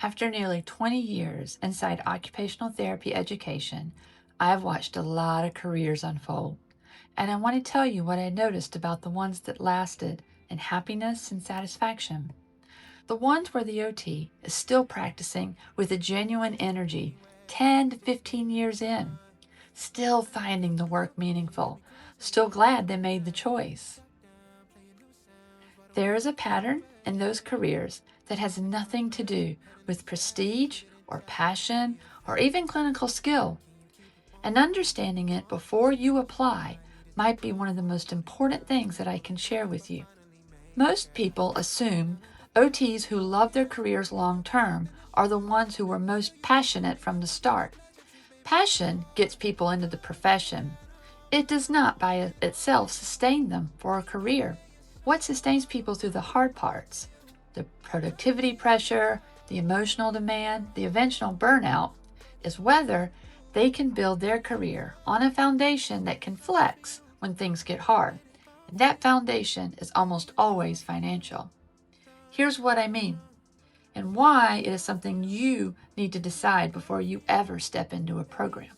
After nearly 20 years inside occupational therapy education, I've watched a lot of careers unfold, and I want to tell you what I noticed about the ones that lasted in happiness and satisfaction. The ones where the OT is still practicing with a genuine energy 10 to 15 years in, still finding the work meaningful, still glad they made the choice. There is a pattern in those careers that has nothing to do with prestige or passion or even clinical skill. And understanding it before you apply might be one of the most important things that I can share with you. Most people assume OTs who love their careers long term are the ones who were most passionate from the start. Passion gets people into the profession. It does not by itself sustain them for a career. What sustains people through the hard parts, the productivity pressure, the emotional demand, the eventual burnout, is whether they can build their career on a foundation that can flex when things get hard. And that foundation is almost always financial. Here's what I mean, and why it is something you need to decide before you ever step into a program.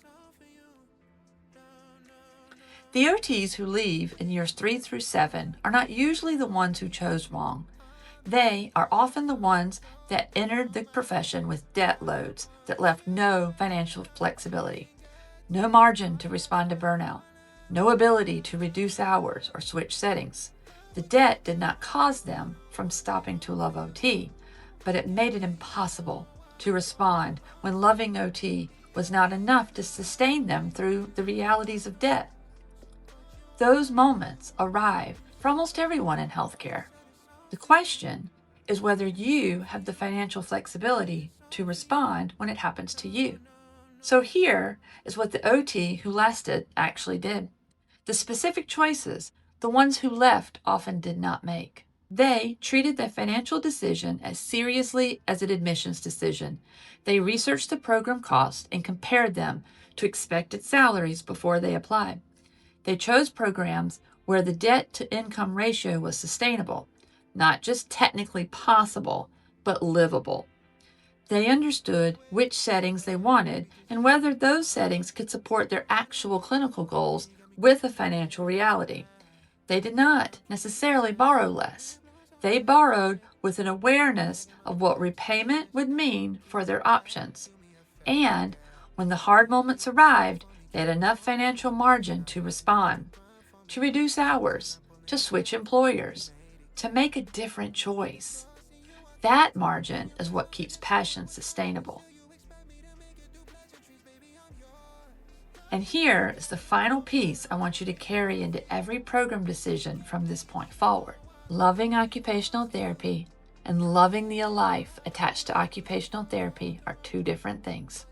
The OTs who leave in years 3 through 7 are not usually the ones who chose wrong. They are often the ones that entered the profession with debt loads that left no financial flexibility, no margin to respond to burnout, no ability to reduce hours or switch settings. The debt did not cause them from stopping to love OT, but it made it impossible to respond when loving OT was not enough to sustain them through the realities of debt. Those moments arrive for almost everyone in healthcare. The question is whether you have the financial flexibility to respond when it happens to you. So here is what the OT who lasted actually did. The specific choices the ones who left often did not make. They treated the financial decision as seriously as an admissions decision. They researched the program costs and compared them to expected salaries before they applied. They chose programs where the debt-to-income ratio was sustainable, not just technically possible, but livable. They understood which settings they wanted and whether those settings could support their actual clinical goals with a financial reality. They did not necessarily borrow less. They borrowed with an awareness of what repayment would mean for their options. And when the hard moments arrived, they had enough financial margin to respond, to reduce hours, to switch employers, to make a different choice. That margin is what keeps passion sustainable. And here is the final piece I want you to carry into every program decision from this point forward. Loving occupational therapy and loving the life attached to occupational therapy are two different things.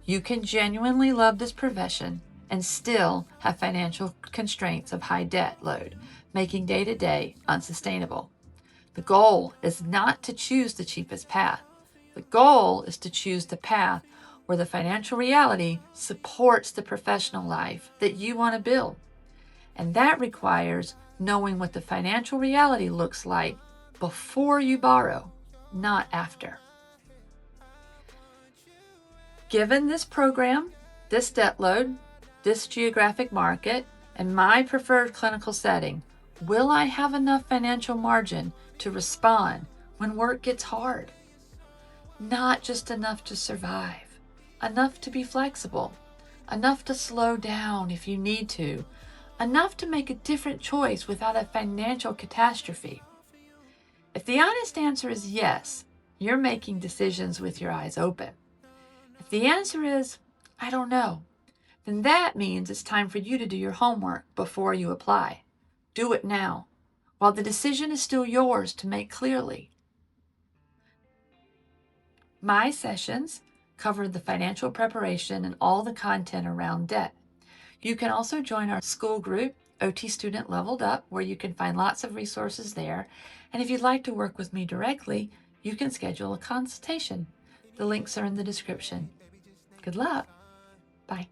You can genuinely love this profession and still have financial constraints of high debt load, making day-to-day unsustainable. The goal is not to choose the cheapest path. The goal is to choose the path where the financial reality supports the professional life that you want to build. And that requires knowing what the financial reality looks like before you borrow, not after. Given this program, this debt load, this geographic market, and my preferred clinical setting, will I have enough financial margin to respond when work gets hard? Not just enough to survive, enough to be flexible, enough to slow down if you need to, enough to make a different choice without a financial catastrophe. If the honest answer is yes, you're making decisions with your eyes open. If the answer is, I don't know, then that means it's time for you to do your homework before you apply. Do it now, while the decision is still yours to make clearly. My sessions cover the financial preparation and all the content around debt. You can also join our school group, OT Student Leveled Up, where you can find lots of resources there. And if you'd like to work with me directly, you can schedule a consultation. The links are in the description. Good luck. Bye.